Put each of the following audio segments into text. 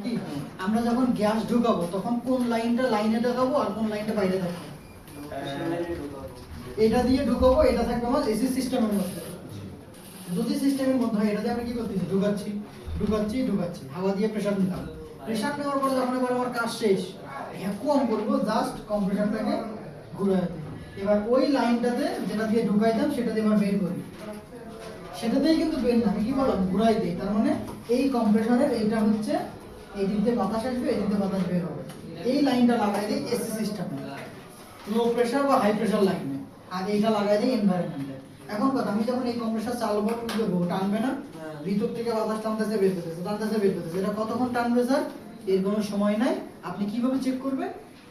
নাকি? আমরা যখন গ্যাস ঢুকাবো তখন কোন লাইনটা লাইনে ঢুকাবো আর কোন লাইনটা বাইরে থাকবে? এটা দিয়ে ঢুকাবো, এটা থাকবে আমার এসি সিস্টেমের মধ্যে। যদি সিস্টেমের মধ্যে হয়, এটা দিয়ে আমরা কি করতেছি? ঢুকাচ্ছি ঢুকাচ্ছি ঢুকাচ্ছি, হাওয়া দিয়ে প্রেসার নিতাম। প্রেসার নেওয়ার পরে যখন এবার আমার কাজ শেষ, ভ্যাকুয়াম করবো, জাস্ট কম্প্রেসারটাকে ঘুরাতে। এবার ওই লাইনটাতে যেটা দিয়ে ঢুকাইতাম সেটা দিয়ে এবার বের করি। সেটাতেই কিন্তু বের না, আমি কি বললাম? ঘুরাই দিই। তার মানে এই কম্প্রেসরের এইটা হচ্ছে, এই দিক দিয়ে বাতাস আসবে, এই দিক দিয়ে বাতাস বের হবে। এই লাইনটা লাগাই দিই এসি সিস্টেমে, লো প্রেসার বা হাই প্রেসার লাইনে, আর এইটা লাগাই দিই এনভায়রনমেন্টে। এখন কথা, আমি যখন এই কম্প্রেসর চালাবো, টানবে না? ভিতর থেকে বাতাস টানতেছে বের করতেছে, টানতেছে বের করতেছে। এটা কতক্ষণ টানবে স্যার? এর কোনো সময় নাই। আপনি কিভাবে চেক করবেন?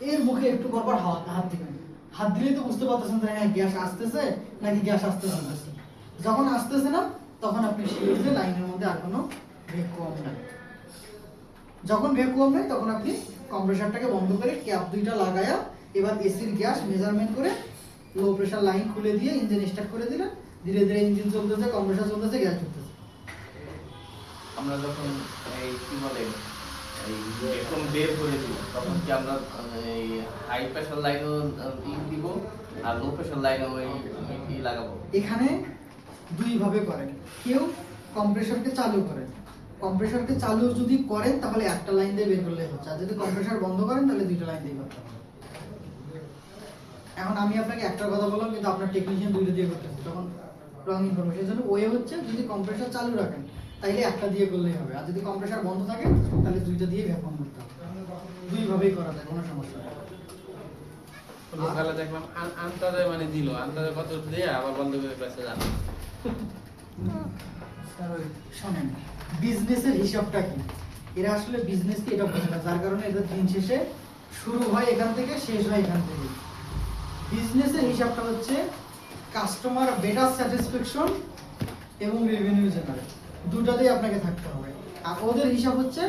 এর মুখে একটু পরপর হাত দিবেন। হাত দিলেই তো বুঝতে পারতেছেন যে হ্যাঁ গ্যাস আসতেছে নাকি গ্যাস আসতেছে না। যখন আসতেছে না তখন আপনি শিওর যে লাইনের মধ্যে আর কোনো ভ্যাকুয়াম নাই। যখন ভ্যাকুয়াম নেই তখন আপনি কম্প্রেসারটাকে বন্ধ করে ক্যাপ দুইটা লাগায়া এবার এসির গ্যাস মেজারমেন্ট করে লো প্রেসার লাইন খুলে দিয়ে ইঞ্জিন স্টার্ট করে দিলেন। ধীরে ধীরে ইঞ্জিন চলতেছে, কম্প্রেসার চলতেছে, গ্যাস ঢুকতেছে। আমরা যখন এই কি বলে এই এখন বের করে দিব, তখন কি আমরা এই হাই প্রেসার লাইনও দিব আর লো প্রেসার লাইনও কি লাগাবো? এখানে দুই ভাবে করেন। কেউ কম্প্রেসারকে চালু করেন, কম্প্রেসারকে চালু যদি করেন তাহলে একটা লাইন দিয়ে বের করলে হচ্ছে, আর যদি কম্প্রেসার বন্ধ করেন তাহলে দুইটা লাইন দিয়ে করতে হবে। এখন আমি আপনাকে একটা কথা বললাম, কিন্তু আপনার টেকনিশিয়ান দুইটা দিয়ে করতেছে, তখন রং ইনফরমেশন। জন্য ওয়ে হচ্ছে, যদি কম্প্রেসার চালু রাখেন তাইলে একটা দিয়ে করলেই হবে, আর যদি কম্প্রেসার বন্ধ থাকে তাহলে দুইটা দিয়ে ভ্যাকুয়াম করতে হবে। দুই ভাবেই করা যায়, কোনো সমস্যা নেই। লোকালে দেখলাম আন্তাজে মানে দিল, আন্তাজে কত দিয়ে আবার বন্ধ করে পেছে জানো। শোনেন, বিজনেসের হিসাবটা কি? এরা আসলে বিজনেসকে এটা বোঝে না, যার কারণে এদের দিন শেষে শুরু হয় এখান থেকে, শেষ হয় এখান থেকে। বিজনেসের হিসাবটা হচ্ছে কাস্টমার বেটার স্যাটিসফ্যাকশন এবং রেভিনিউ জেনারেট, দুটাতেই আপনাকে থাকতে হবে। আর ওদের হিসাব হচ্ছে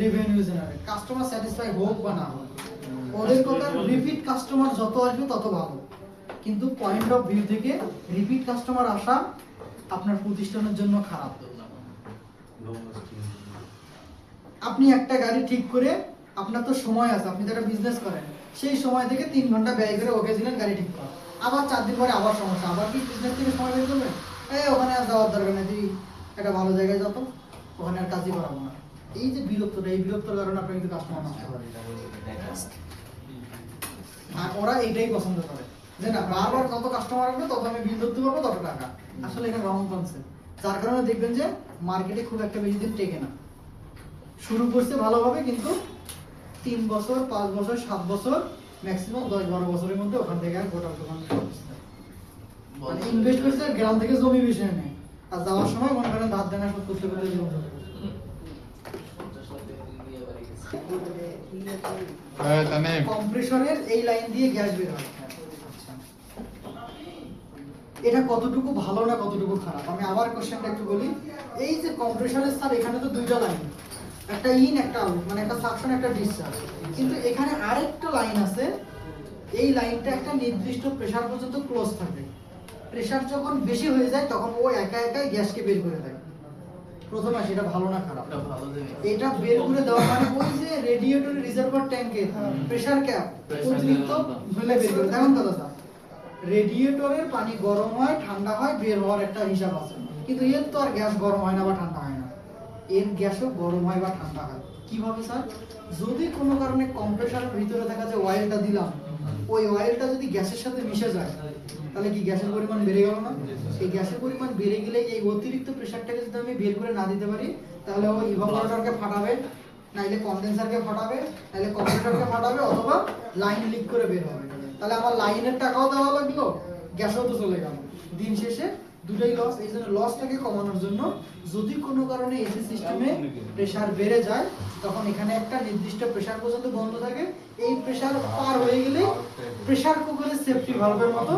রেভিনিউ জেনারেট, কাস্টমার স্যাটিসফাই হোক বা না হোক। ওদের কথা রিপিট কাস্টমার যত আসবে তত ভালো, কিন্তু পয়েন্ট অফ ভিউ থেকে রিপিট কাস্টমার আসা আপনার প্রতিষ্ঠানের জন্য খারাপ। আপনি একটা গাড়ি ঠিক করে, আপনার তো সময় আছে, আপনি যারা বিজনেস করেন সেই সময় থেকে 3 ঘন্টা ব্যয় করে ওকে দিলেন গাড়ি ঠিক করা, আবার 4 দিন পরে আবার সমস্যা, আবার কি বিজনেস থেকে সময় বের করবেন? ওখানে আর যাওয়ার দরকার নেই, তুই একটা ভালো জায়গায় যত, ওখানে আর কাজই করাবো না। এই যে বিরক্তটা, এই বিরক্তর কারণে আপনি কিন্তু কাস্টমার নষ্ট করেন। আর ওরা এইটাই পছন্দ করে যে না, বারবার কত কাস্টমার আসবে তত আমি বিল ধরতে পারবো, তত টাকা। আসলে এটা রং কনসেপ্ট, যার কারণে দেখবেন যে মার্কেটে খুব একটা বেশি দিন টেকে না। শুরু করছে ভালোভাবে, কিন্তু 3 বছর 5 বছর 7 বছর ম্যাক্সিমাম 10-12 বছরের মধ্যে ওখান থেকে আর গোটা দোকান মানে ইনভেস্ট করছে, গ্রাম থেকে জমি বিষয় নেই, আর যাওয়ার সময় মনে করেন ধার দেনা শোধ করতে করতে জীবন চলে গেছে। কম্প্রেসরের এই লাইন দিয়ে গ্যাস বের হয়। এটা কতটুকু ভালো না কতটুকু খারাপ, আমি আবার কোশ্চেনটা একটু বলি। এই যে কম্প্রেসরের স্যার, এখানে তো দুইটা লাইন, একটা ইন একটা আউট, মানে একটা সাকশন একটা ডিসচার্জ, কিন্তু এখানে আরেকটা লাইন আছে। এই লাইনটা একটা নির্দিষ্ট প্রেসার পর্যন্ত ক্লোজ থাকে। প্রেসার যখন বেশি হয়ে যায় তখন ও একা একাই গ্যাসকে বের করে দেয়। প্রথমে সেটা ভালো না খারাপ? এটা বের করে দেওয়া মানে ওই যে রেডিয়েটরের রিজার্ভার ট্যাঙ্কে প্রেসার ক্যাপ অতিরিক্ত ঢুলে বের করে। দেখুন দাদা স্যার, রেডিয়েটরের পানি গরম হয় ঠান্ডা হয়, বের হওয়ার একটা হিসাব আছে, কিন্তু এর তো আর গ্যাস গরম হয় না বা ঠান্ডা হয় না, এর গ্যাসও গরম হয় বা ঠান্ডা হয়। কিভাবে স্যার? যদি কোনো কারণে কম্প্রেসারের ভিতরে থাকা যে অয়েলটা দিলাম, ওই অয়েলটা যদি গ্যাসের সাথে মিশে যায় তাহলে কি গ্যাসের পরিমাণ বেড়ে গেল না? এই গ্যাসের পরিমাণ বেড়ে গেলে এই অতিরিক্ত প্রেসারটাকে যদি আমি বের করে না দিতে পারি, তাহলে ও ইভাপোরেটরকে ফাটাবে, নাইলে কনডেন্সারকে ফাটাবে, নাইলে কম্প্রেসরকে ফাটাবে, অথবা লাইন লিক করে বের হবে। তাহলে আমার লাইনের টাকাও দেওয়া লাগলো, গ্যাসও তো চলে গেল। দিন শেষে দুটোই লস। এই জন্য লসটাকে কমানোর জন্য যদি কোনো কারণে এসি সিস্টেমে প্রেসার বেড়ে যায়, তখন এখানে একটা নির্দিষ্ট প্রেসার পর্যন্ত বন্ধ থাকে। এই প্রেসার পার হয়ে গেলে প্রেসার কুকারের সেফটি ভালভের মতো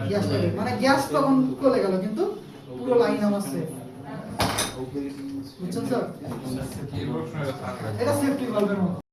গ্যাস থাকে, মানে গ্যাস তখন চলে গেল, কিন্তু পুরো লাইন আমার সেফ। বুঝছেন স্যার? এটা সেফটি ভালভের মতো।